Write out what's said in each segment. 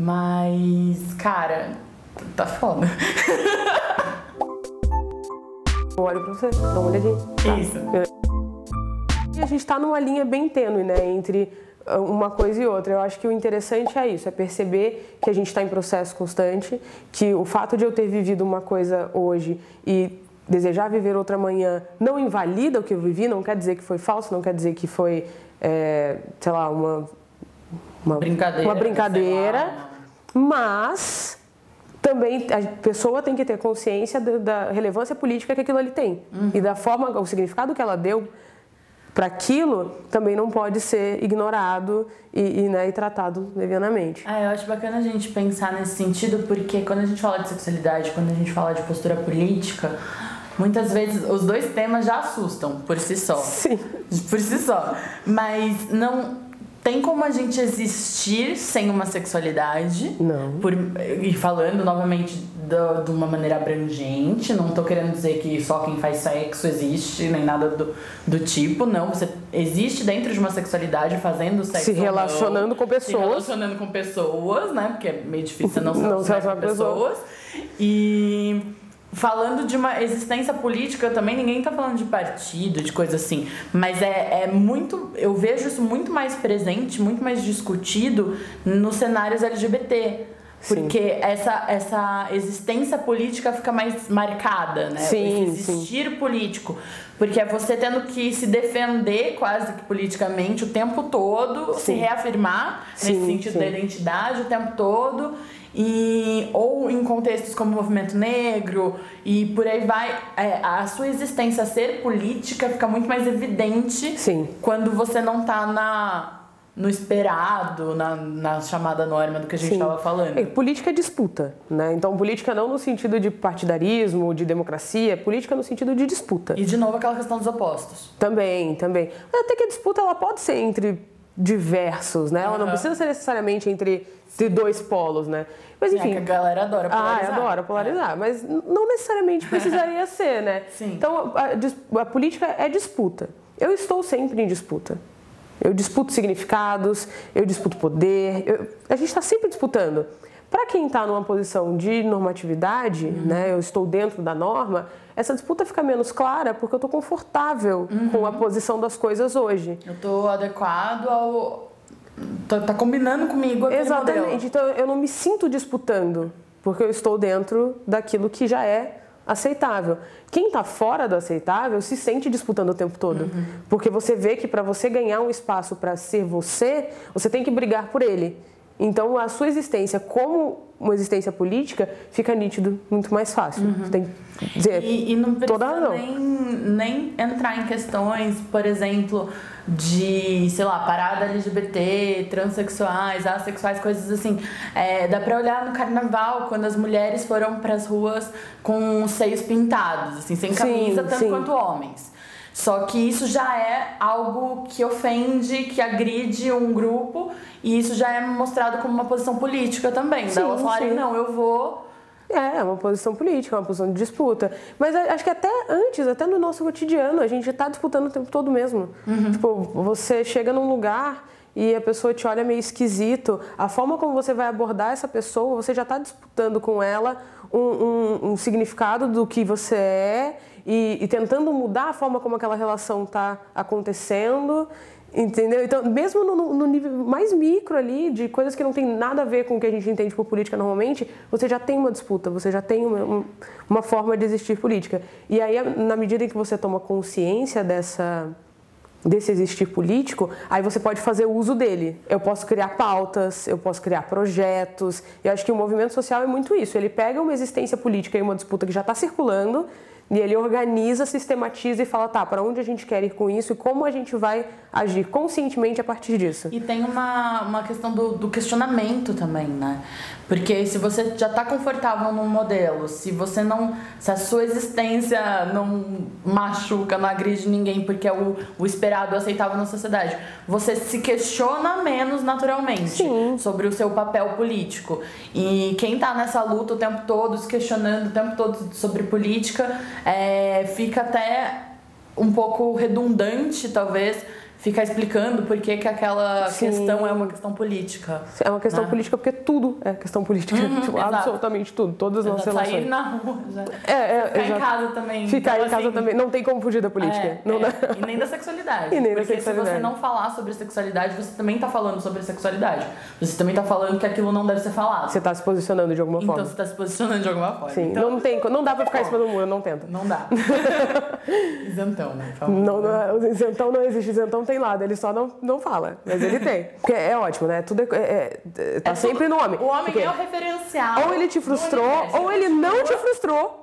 Mas, cara, tá foda. Eu olho pra você, dá uma olhadinha. Tá. Isso. E a gente tá numa linha bem tênue, né, entre uma coisa e outra. Eu acho que o interessante é isso, é perceber que a gente está em processo constante, que o fato de eu ter vivido uma coisa hoje e desejar viver outra amanhã não invalida o que eu vivi, não quer dizer que foi falso, não quer dizer que foi, sei lá, uma brincadeira, mas também a pessoa tem que ter consciência da relevância política que aquilo ali tem e da forma, o significado que ela deu para aquilo também não pode ser ignorado e tratado levianamente. Eu acho bacana a gente pensar nesse sentido, porque quando a gente fala de sexualidade, quando a gente fala de postura política, muitas vezes os dois temas já assustam por si só. Sim. Por si só. Mas não tem como a gente existir sem uma sexualidade. Não. E falando novamente de uma maneira abrangente, não tô querendo dizer que só quem faz sexo existe, nem nada do tipo. Não, você existe dentro de uma sexualidade fazendo sexo. Se relacionando com pessoas. Se relacionando com pessoas, né? Porque é meio difícil não se relacionar com pessoas. E falando de uma existência política também, ninguém tá falando de partido, de coisa assim, mas é muito, eu vejo isso muito mais presente, muito mais discutido nos cenários LGBT. Porque essa existência política fica mais marcada, né? Sim, esse existir político. Porque é você tendo que se defender quase que politicamente o tempo todo, se reafirmar nesse sentido da identidade o tempo todo. Ou em contextos como o movimento negro e por aí vai, a sua existência ser política fica muito mais evidente quando você não tá no esperado, na chamada norma do que a gente estava falando. Política é disputa, né? Então política não no sentido de partidarismo, de democracia, política no sentido de disputa. E de novo aquela questão dos opostos. Também. Até que a disputa ela pode ser entre diversos, né? Ela não precisa ser necessariamente entre dois polos, né? Mas enfim. Que a galera adora polarizar. Adora polarizar, mas não necessariamente precisaria ser, né? Sim. Então a política é disputa. Eu estou sempre em disputa. Eu disputo significados, eu disputo poder, a gente está sempre disputando. Para quem está numa posição de normatividade, né, eu estou dentro da norma, essa disputa fica menos clara porque eu estou confortável com a posição das coisas hoje. Eu estou adequado ao... Tá combinando comigo aquele Exatamente, modelo. Então eu não me sinto disputando, porque eu estou dentro daquilo que já é aceitável. Quem está fora do aceitável se sente disputando o tempo todo. Porque você vê que para você ganhar um espaço para ser você tem que brigar por ele. Então a sua existência como uma existência política fica nítido muito mais fácil. Você tem que dizer, e não precisa nem entrar em questões, por exemplo, de, sei lá, parada LGBT, transexuais, assexuais, coisas assim. Dá pra olhar no carnaval, quando as mulheres foram pras ruas com os seios pintados, assim, sem camisa, tanto quanto homens. Só que isso já é algo que ofende, que agride um grupo, e isso já é mostrado como uma posição política também. Elas falarem, não, eu vou... É uma posição política, uma posição de disputa. Mas acho que até antes, até no nosso cotidiano, a gente está disputando o tempo todo mesmo. Tipo, você chega num lugar e a pessoa te olha meio esquisito. A forma como você vai abordar essa pessoa, você já está disputando com ela um significado do que você é e tentando mudar a forma como aquela relação está acontecendo. Entendeu? Então, mesmo no nível mais micro ali, de coisas que não tem nada a ver com o que a gente entende por política normalmente, você já tem uma disputa, você já tem uma forma de existir política. E aí, na medida em que você toma consciência desse existir político, aí você pode fazer uso dele. Eu posso criar pautas, eu posso criar projetos. Eu acho que o movimento social é muito isso. Ele pega uma existência política e uma disputa que já está circulando, e ele organiza, sistematiza e fala, tá, para onde a gente quer ir com isso e como a gente vai agir conscientemente a partir disso. E tem uma questão do questionamento também, né? Porque se você já está confortável num modelo, se a sua existência não machuca, não agride ninguém porque é o esperado, o aceitável na sociedade, você se questiona menos naturalmente sobre o seu papel político. E quem está nessa luta o tempo todo, se questionando o tempo todo sobre política, fica até um pouco redundante, talvez, ficar explicando por que aquela questão é uma questão política. É uma questão política porque tudo é questão política. Tipo, absolutamente tudo. Todas as nossas relações. Sair na rua já. Ficar em casa também. Ficar em casa também. Não tem como fugir da política. E nem da sexualidade. E nem porque da sexualidade. Se você não falar sobre sexualidade, você também tá falando sobre sexualidade. Você também tá falando que aquilo não deve ser falado. Você tá se posicionando de alguma forma. Então você tá se posicionando de alguma forma. Sim, então, não dá pra ficar em cima do muro, não tenta. Não dá. Isentão, né? O isentão não existe, isentão tem lado, ele só não fala, mas ele tem. Porque é ótimo, né? Tudo tá sempre no homem. O homem é o referencial. Ou ele te frustrou, ou ele não te frustrou.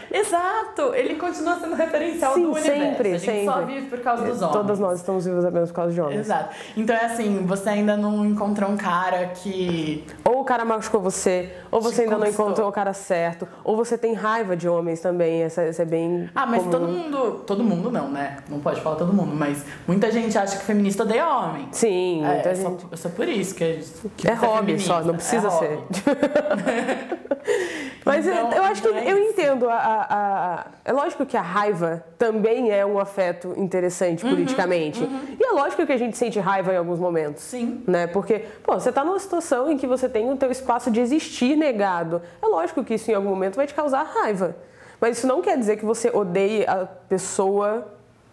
Exato, ele continua sendo referencial do universo. Sempre, a gente só vive por causa dos homens. Todas nós estamos vivas apenas por causa de homens. Exato. Então é assim, você ainda não encontrou um cara que... Ou o cara machucou você, ou você ainda não encontrou o cara certo, ou você tem raiva de homens também, isso é bem mas comum. todo mundo não, né? Não pode falar todo mundo, mas muita gente acha que feminista odeia homem. Sim, muita gente. É só por isso que é hobby só, não precisa ser. Mas então, eu acho que eu entendo. É lógico que a raiva também é um afeto interessante politicamente. E é lógico que a gente sente raiva em alguns momentos. Sim. Né? Porque, você tá numa situação em que você tem o teu espaço de existir negado. É lógico que isso em algum momento vai te causar raiva. Mas isso não quer dizer que você odeie a pessoa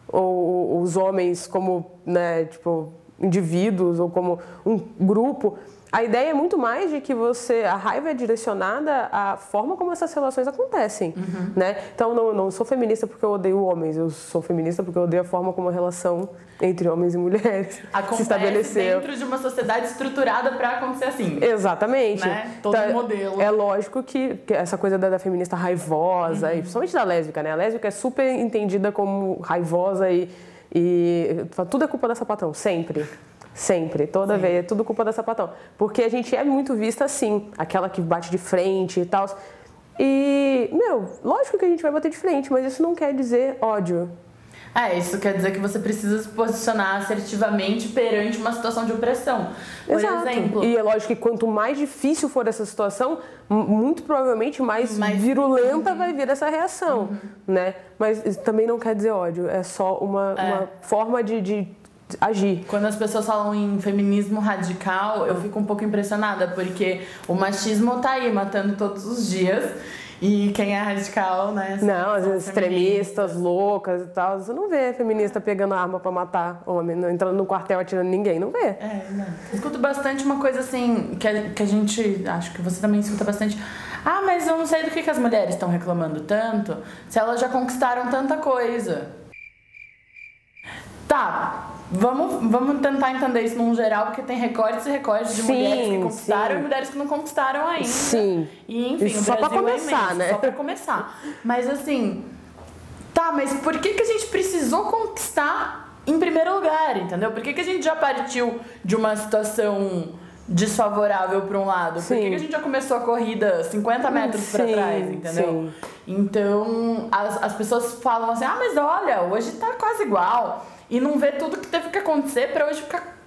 ou os homens como, né, tipo, indivíduos ou como um grupo. A ideia é muito mais de que a raiva é direcionada à forma como essas relações acontecem, né? Então, não sou feminista porque eu odeio homens, eu sou feminista porque eu odeio a forma como a relação entre homens e mulheres se estabeleceu. Dentro de uma sociedade estruturada para acontecer assim. Exatamente. Né? Todo modelo. É lógico que essa coisa da feminista raivosa, e principalmente da lésbica, né? A lésbica é super entendida como raivosa e tudo é culpa da sapatão, sempre. Sempre, toda vez, é tudo culpa da sapatão. Porque a gente é muito vista assim, aquela que bate de frente e tal. E, lógico que a gente vai bater de frente, mas isso não quer dizer ódio. Isso quer dizer que você precisa se posicionar assertivamente perante uma situação de opressão. Por exemplo. E é lógico que quanto mais difícil for essa situação, muito provavelmente mais virulenta vai vir essa reação, né? Mas isso também não quer dizer ódio, é só uma forma de agir. Quando as pessoas falam em feminismo radical, eu fico um pouco impressionada, porque o machismo tá aí matando todos os dias. E quem é radical, né? Não, as extremistas, loucas e tal. Você não vê feminista pegando arma pra matar homem, entrando no quartel atirando ninguém, não vê. Não. Escuto bastante uma coisa assim, que a gente, acho que você também escuta bastante. Mas eu não sei do que as mulheres estão reclamando tanto, se elas já conquistaram tanta coisa. Tá, vamos tentar entender isso num geral, porque tem recortes e recortes de mulheres que conquistaram e mulheres que não conquistaram ainda. Sim. E enfim, isso o só Brasil pra começar, é imenso, né? Só pra começar. Mas assim, mas por que a gente precisou conquistar em primeiro lugar, entendeu? Por que a gente já partiu de uma situação desfavorável para um lado? Por que a gente já começou a corrida 50 metros para trás, entendeu? Sim. Então, as pessoas falam assim, mas olha, hoje tá quase igual. E não vê tudo que teve que acontecer para hoje ficar,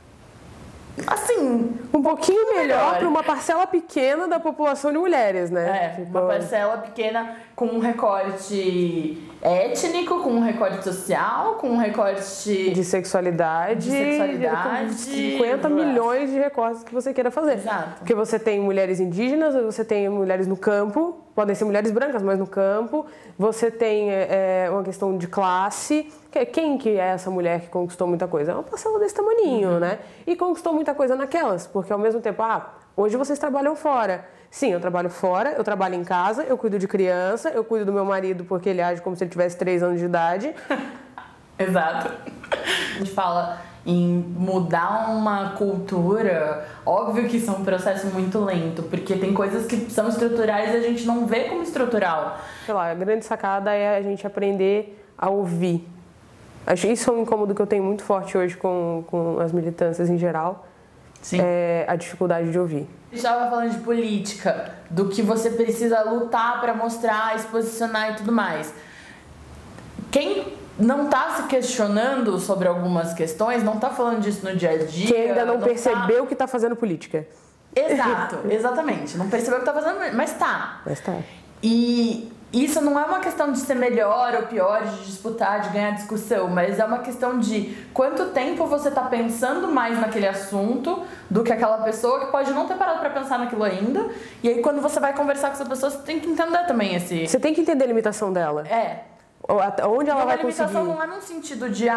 assim, um pouquinho melhor para uma parcela pequena da população de mulheres, né? Uma parcela pequena com um recorte étnico, com um recorte social, com um recorte de sexualidade, com 50 milhões de recortes que você queira fazer. Exato. Porque você tem mulheres indígenas, você tem mulheres no campo, podem ser mulheres brancas, mas no campo, você tem uma questão de classe. Quem que é essa mulher que conquistou muita coisa? É uma parcela desse tamaninho, né? E conquistou muita coisa naquelas, porque ao mesmo tempo, hoje vocês trabalham fora. Sim, eu trabalho fora, eu trabalho em casa, eu cuido de criança, eu cuido do meu marido porque ele age como se ele tivesse 3 anos de idade. Exato. A gente fala em mudar uma cultura, óbvio que isso é um processo muito lento, porque tem coisas que são estruturais e a gente não vê como estrutural. Sei lá, a grande sacada é a gente aprender a ouvir. Acho que isso é um incômodo que eu tenho muito forte hoje com as militâncias em geral. Sim. É a dificuldade de ouvir. A gente estava falando de política, do que você precisa lutar para mostrar, se posicionar e tudo mais. Quem não está se questionando sobre algumas questões, não está falando disso no dia a dia. Que ainda não percebeu que está fazendo política. Exato, exatamente. Não percebeu o que está fazendo, mas tá. Mas tá. E isso não é uma questão de ser melhor ou pior, de disputar, de ganhar discussão, mas é uma questão de quanto tempo você tá pensando mais naquele assunto do que aquela pessoa que pode não ter parado pra pensar naquilo ainda. E aí quando você vai conversar com essa pessoa, você tem que entender também esse... Você tem que entender a limitação dela. Onde ela vai conseguir. A limitação não é num sentido de,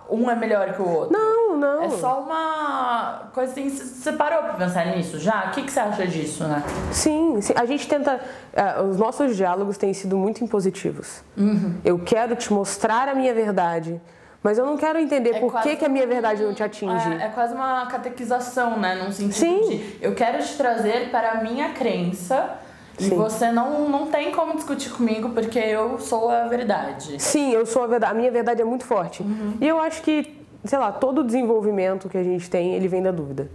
um é melhor que o outro. Não. É só uma coisa assim, você parou pra pensar nisso já? O que você acha disso, né? Sim. A gente tenta... os nossos diálogos têm sido muito impositivos. Eu quero te mostrar a minha verdade, mas eu não quero entender por que a minha verdade não te atinge. É quase uma catequização, né? Num sentido de, eu quero te trazer para a minha crença... E você não tem como discutir comigo porque eu sou a verdade. Sim, eu sou a verdade. A minha verdade é muito forte. E eu acho que, sei lá, todo o desenvolvimento que a gente tem, ele vem da dúvida.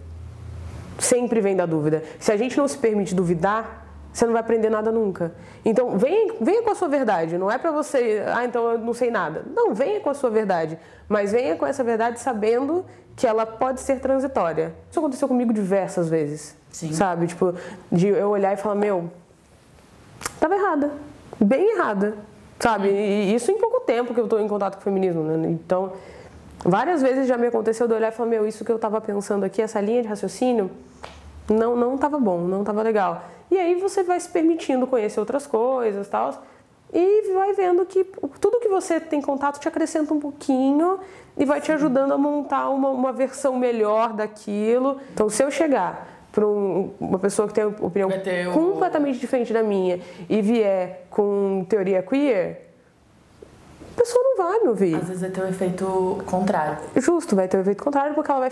Sempre vem da dúvida. Se a gente não se permite duvidar, você não vai aprender nada nunca. Então, venha com a sua verdade. Não é pra você, então eu não sei nada. Não, venha com a sua verdade. Mas venha com essa verdade sabendo que ela pode ser transitória. Isso aconteceu comigo diversas vezes. Sim. Sabe? Tipo, de eu olhar e falar, tava errada, bem errada, sabe? E isso em pouco tempo que eu tô em contato com o feminismo, né? Então, várias vezes já me aconteceu de olhar e falar, isso que eu tava pensando aqui, essa linha de raciocínio, não tava bom, não tava legal. E aí você vai se permitindo conhecer outras coisas e tal, e vai vendo que tudo que você tem contato te acrescenta um pouquinho e vai te ajudando a montar uma versão melhor daquilo. Então, se eu chegar para uma pessoa que tem uma opinião completamente diferente da minha e vier com teoria queer, a pessoa não vai me ouvir. Às vezes vai ter o efeito contrário. Justo, vai ter o efeito contrário porque ela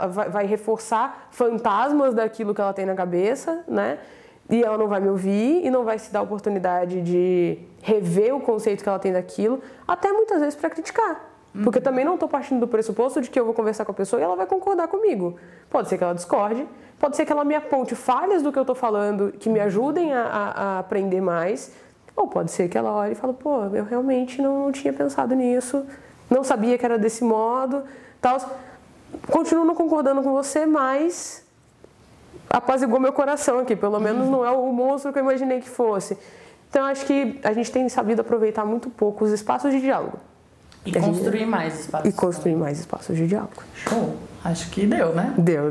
vai reforçar fantasmas daquilo que ela tem na cabeça, né? E ela não vai me ouvir e não vai se dar a oportunidade de rever o conceito que ela tem daquilo, até muitas vezes para criticar. Porque também não estou partindo do pressuposto de que eu vou conversar com a pessoa e ela vai concordar comigo. Pode ser que ela discorde, pode ser que ela me aponte falhas do que eu estou falando que me ajudem a aprender mais, ou pode ser que ela olhe e fale, eu realmente não tinha pensado nisso, não sabia que era desse modo, tal. Continuo não concordando com você, mas apaziguou meu coração aqui, pelo menos não é o monstro que eu imaginei que fosse. Então acho que a gente tem sabido aproveitar muito pouco os espaços de diálogo. E construir mais espaços. E construir mais espaços de diálogo. Show. Acho que deu, né? Deu.